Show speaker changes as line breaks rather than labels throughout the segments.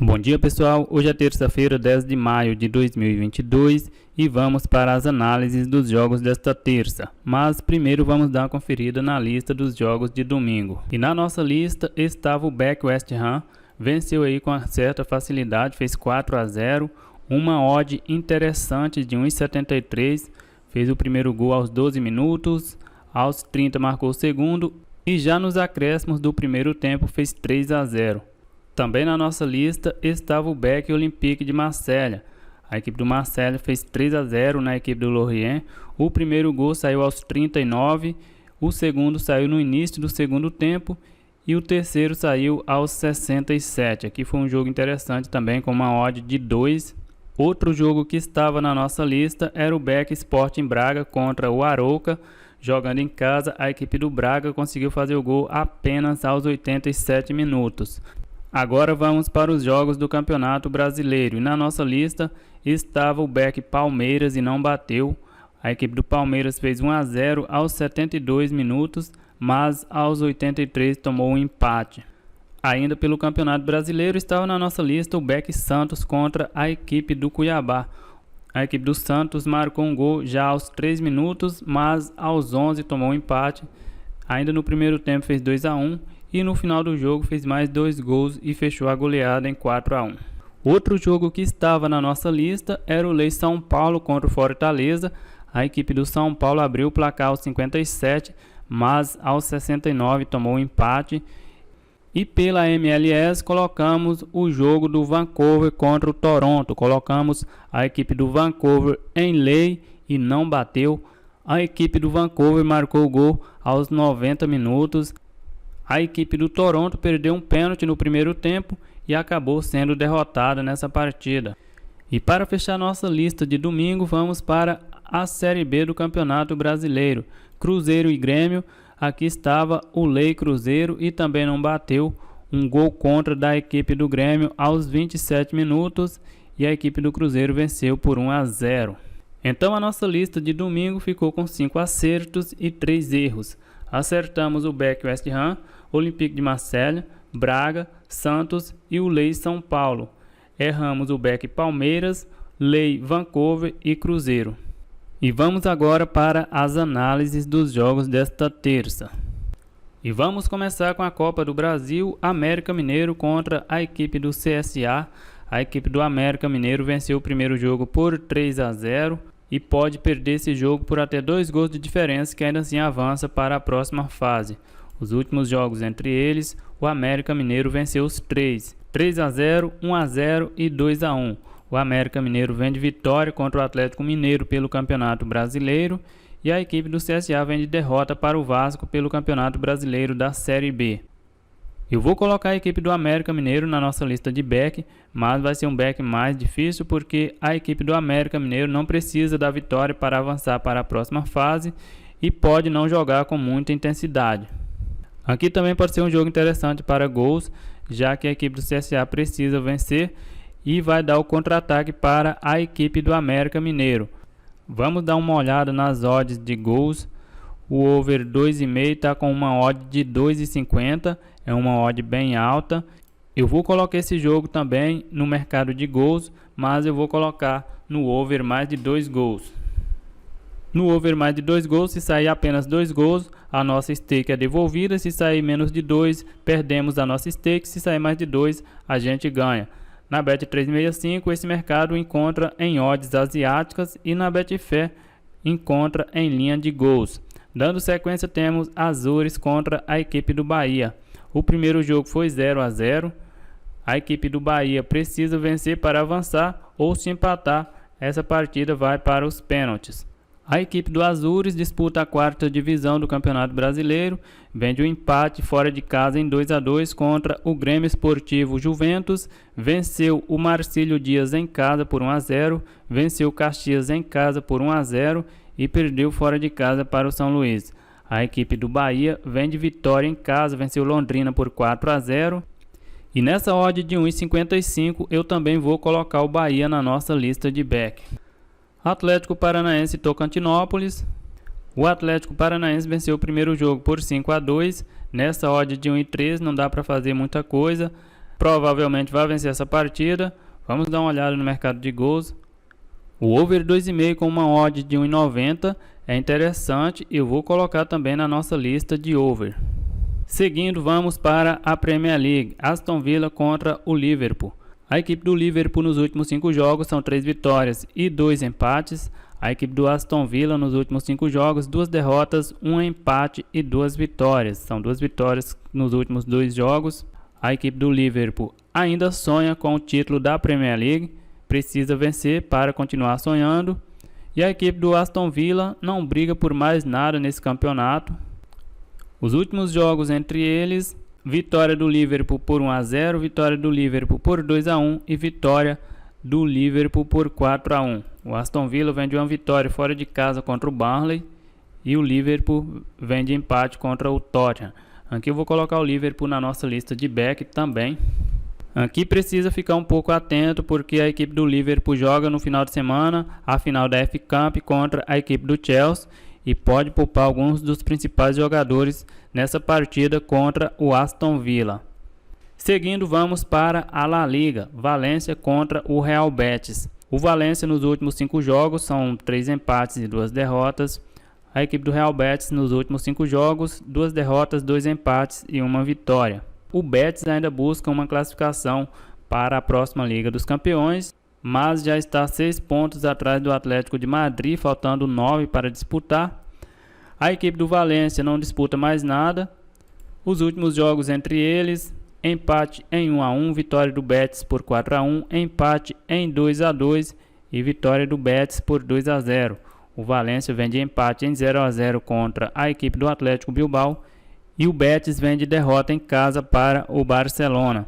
Bom dia pessoal, hoje é terça-feira, 10 de maio de 2022 e vamos para as análises dos jogos desta terça. Mas primeiro vamos dar uma conferida na lista dos jogos de domingo. E na nossa lista estava o Beck West Ham, venceu aí com certa facilidade, fez 4-0, uma odd interessante de 1,73, fez o primeiro gol aos 12 minutos, aos 30 marcou o segundo e já nos acréscimos do primeiro tempo fez 3-0. Também na nossa lista estava o Beck Olympique de Marselha. A equipe do Marselha fez 3-0 na equipe do Lorient. O primeiro gol saiu aos 39, o segundo saiu no início do segundo tempo e o terceiro saiu aos 67. Aqui foi um jogo interessante também com uma odd de 2. Outro jogo que estava na nossa lista era o Beck Sporting Braga contra o Arouca. Jogando em casa, a equipe do Braga conseguiu fazer o gol apenas aos 87 minutos. Agora vamos para os jogos do Campeonato Brasileiro e na nossa lista estava o Beck Palmeiras e não bateu. A equipe do Palmeiras fez 1-0 aos 72 minutos, mas aos 83 tomou um empate. Ainda pelo Campeonato Brasileiro estava na nossa lista o Beck Santos contra a equipe do Cuiabá. A equipe do Santos marcou um gol já aos 3 minutos, mas aos 11 tomou um empate. Ainda no primeiro tempo fez 2-1. E no final do jogo fez mais 2 gols e fechou a goleada em 4-1. Outro jogo que estava na nossa lista era o Lei São Paulo contra o Fortaleza. A equipe do São Paulo abriu o placar aos 57, mas aos 69 tomou um empate. E pela MLS colocamos o jogo do Vancouver contra o Toronto. Colocamos a equipe do Vancouver em lei e não bateu. A equipe do Vancouver marcou o gol aos 90 minutos. A equipe do Toronto perdeu um pênalti no primeiro tempo e acabou sendo derrotada nessa partida. E para fechar nossa lista de domingo, vamos para a Série B do Campeonato Brasileiro. Cruzeiro e Grêmio, aqui estava o Lei Cruzeiro e também não bateu. Um gol contra da equipe do Grêmio aos 27 minutos e a equipe do Cruzeiro venceu por 1-0. Então a nossa lista de domingo ficou com 5 acertos e 3 erros. Acertamos o Beck West Ham, Olympique de Marselha, Braga, Santos e o Lei São Paulo. Erramos o Beck Palmeiras, Lei Vancouver e Cruzeiro. E vamos agora para as análises dos jogos desta terça. E vamos começar com a Copa do Brasil, América Mineiro contra a equipe do CSA. A equipe do América Mineiro venceu o primeiro jogo por 3-0. E pode perder esse jogo por até 2 gols de diferença, que ainda assim avança para a próxima fase. Os últimos jogos entre eles, o América Mineiro venceu os 3-0, 1-0 e 2-1. O América Mineiro vem de vitória contra o Atlético Mineiro pelo Campeonato Brasileiro e a equipe do CSA vem de derrota para o Vasco pelo Campeonato Brasileiro da Série B. Eu vou colocar a equipe do América Mineiro na nossa lista de back, mas vai ser um back mais difícil porque a equipe do América Mineiro não precisa da vitória para avançar para a próxima fase e pode não jogar com muita intensidade. Aqui também pode ser um jogo interessante para gols, já que a equipe do CSA precisa vencer e vai dar o contra-ataque para a equipe do América Mineiro. Vamos dar uma olhada nas odds de gols. O over 2,5 está com uma odd de 2,50, é uma odd bem alta. Eu vou colocar esse jogo também no mercado de gols, mas eu vou colocar no over mais de 2 gols. No over mais de 2 gols, se sair apenas 2 gols, a nossa stake é devolvida. Se sair menos de 2, perdemos a nossa stake. Se sair mais de 2, a gente ganha. Na Bet365, esse mercado encontra em odds asiáticas e na Betfair encontra em linha de gols. Dando sequência, temos Azures contra a equipe do Bahia. O primeiro jogo foi 0-0. A equipe do Bahia precisa vencer para avançar ou se empatar, essa partida vai para os pênaltis. A equipe do Azures disputa a 4ª divisão do Campeonato Brasileiro, vem de um empate fora de casa em 2-2 contra o Grêmio Esportivo Juventus, venceu o Marcílio Dias em casa por 1-0, venceu o Caxias em casa por 1-0 e perdeu fora de casa para o São Luís. A equipe do Bahia vem de vitória em casa, venceu Londrina por 4-0. E nessa odd de 1,55 eu também vou colocar o Bahia na nossa lista de back. Atlético Paranaense e Tocantinópolis. O Atlético Paranaense venceu o primeiro jogo por 5-2. Nessa odd de 1,13 não dá para fazer muita coisa. provavelmente vai vencer essa partida. Vamos dar uma olhada no mercado de gols. O over 2,5 com uma odd de 1,90 é interessante e eu vou colocar também na nossa lista de over. Seguindo, vamos para a Premier League. Aston Villa contra o Liverpool. A equipe do Liverpool nos últimos 5 jogos são 3 vitórias e 2 empates. A equipe do Aston Villa nos últimos 5 jogos, 2 derrotas, 1 empate e 2 vitórias. São 2 vitórias nos últimos 2 jogos. A equipe do Liverpool ainda sonha com o título da Premier League, precisa vencer para continuar sonhando. E a equipe do Aston Villa não briga por mais nada nesse campeonato. Os últimos jogos entre eles, vitória do Liverpool por 1-0, vitória do Liverpool por 2-1 e vitória do Liverpool por 4-1. O Aston Villa vem de uma vitória fora de casa contra o Burnley e o Liverpool vem de empate contra o Tottenham. Aqui eu vou colocar o Liverpool na nossa lista de back também. Aqui precisa ficar um pouco atento porque a equipe do Liverpool joga no final de semana a final da FA Cup contra a equipe do Chelsea e pode poupar alguns dos principais jogadores nessa partida contra o Aston Villa. Seguindo, vamos para a La Liga, Valência contra o Real Betis. O Valência nos últimos 5 jogos são 3 empates e 2 derrotas. A equipe do Real Betis nos últimos 5 jogos, 2 derrotas, 2 empates e 1 vitória. O Betis ainda busca uma classificação para a próxima Liga dos Campeões, mas já está 6 pontos atrás do Atlético de Madrid, faltando 9 para disputar. A equipe do Valência não disputa mais nada. Os últimos jogos entre eles, empate em 1-1, vitória do Betis por 4-1, empate em 2-2 e vitória do Betis por 2-0. O Valência vem de empate em 0-0 contra a equipe do Atlético Bilbao e o Betis vem de derrota em casa para o Barcelona.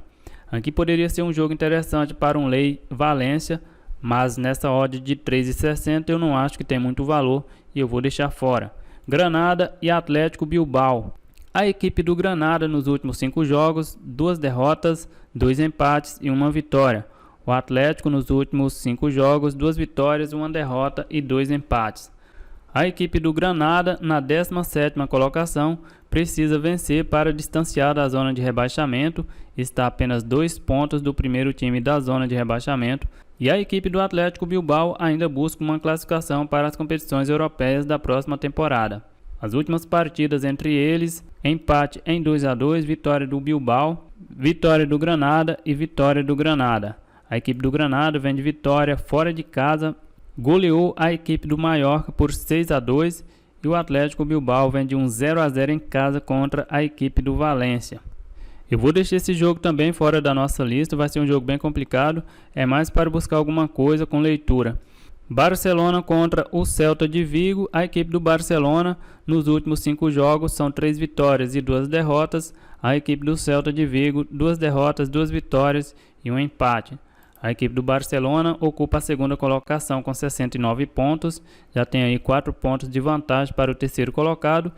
Aqui poderia ser um jogo interessante para um Lei Valência, mas nessa odd de 3,60 eu não acho que tem muito valor e eu vou deixar fora. Granada e Atlético Bilbao. A equipe do Granada nos últimos 5 jogos, 2 derrotas, 2 empates e 1 vitória. O Atlético nos últimos 5 jogos, 2 vitórias, 1 derrota e 2 empates. A equipe do Granada, na 17ª colocação, precisa vencer para distanciar da zona de rebaixamento, está a apenas 2 pontos do primeiro time da zona de rebaixamento, e a equipe do Atlético Bilbao ainda busca uma classificação para as competições europeias da próxima temporada. As últimas partidas entre eles, empate em 2-2, vitória do Bilbao, vitória do Granada e vitória do Granada. A equipe do Granada vem de vitória fora de casa, goleou a equipe do Mallorca por 6-2 e o Atlético Bilbao vem de um 0-0 em casa contra a equipe do Valência. Eu vou deixar esse jogo também fora da nossa lista, vai ser um jogo bem complicado, é mais para buscar alguma coisa com leitura. Barcelona contra o Celta de Vigo. A equipe do Barcelona nos últimos 5 jogos são 3 vitórias e 2 derrotas. A equipe do Celta de Vigo, 2 derrotas, 2 vitórias e 1 empate. A equipe do Barcelona ocupa a 2ª colocação com 69 pontos, já tem aí 4 pontos de vantagem para o terceiro colocado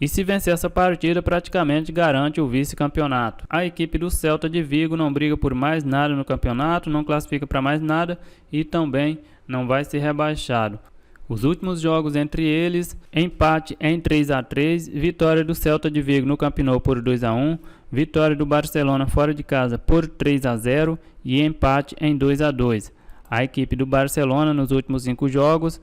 e se vencer essa partida praticamente garante o vice-campeonato. A equipe do Celta de Vigo não briga por mais nada no campeonato, não classifica para mais nada e também não vai ser rebaixado. Os últimos jogos entre eles, empate em 3-3, vitória do Celta de Vigo no Camp Nou por 2-1, vitória do Barcelona fora de casa por 3-0 e empate em 2-2. A equipe do Barcelona nos últimos 5 jogos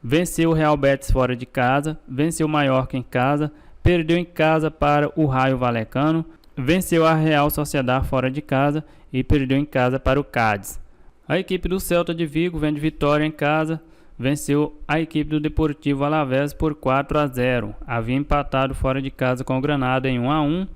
venceu o Real Betis fora de casa, venceu o Mallorca em casa, perdeu em casa para o Rayo Vallecano, venceu a Real Sociedad fora de casa e perdeu em casa para o Cádiz. A equipe do Celta de Vigo vem de vitória em casa, venceu a equipe do Deportivo Alavés por 4-0. Havia empatado fora de casa com o Granada em 1-1,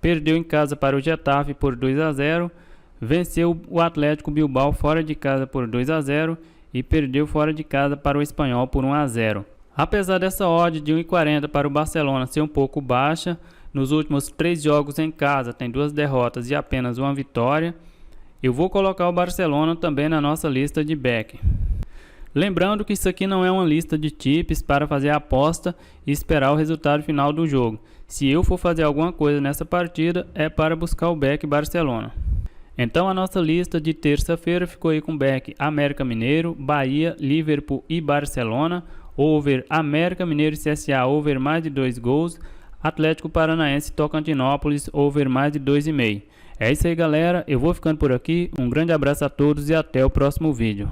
perdeu em casa para o Getafe por 2-0, venceu o Atlético Bilbao fora de casa por 2-0 e perdeu fora de casa para o Espanhol por 1-0. Apesar dessa odd de 1,40 para o Barcelona ser um pouco baixa, nos últimos 3 jogos em casa tem 2 derrotas e apenas 1 vitória, eu vou colocar o Barcelona também na nossa lista de back. Lembrando que isso aqui não é uma lista de tips para fazer a aposta e esperar o resultado final do jogo. Se eu for fazer alguma coisa nessa partida, é para buscar o back Barcelona. Então a nossa lista de terça-feira ficou aí com back América Mineiro, Bahia, Liverpool e Barcelona, over América Mineiro e CSA, over mais de 2 gols, Atlético Paranaense e Tocantinópolis, over mais de 2,5. É isso aí, galera, eu vou ficando por aqui, um grande abraço a todos e até o próximo vídeo.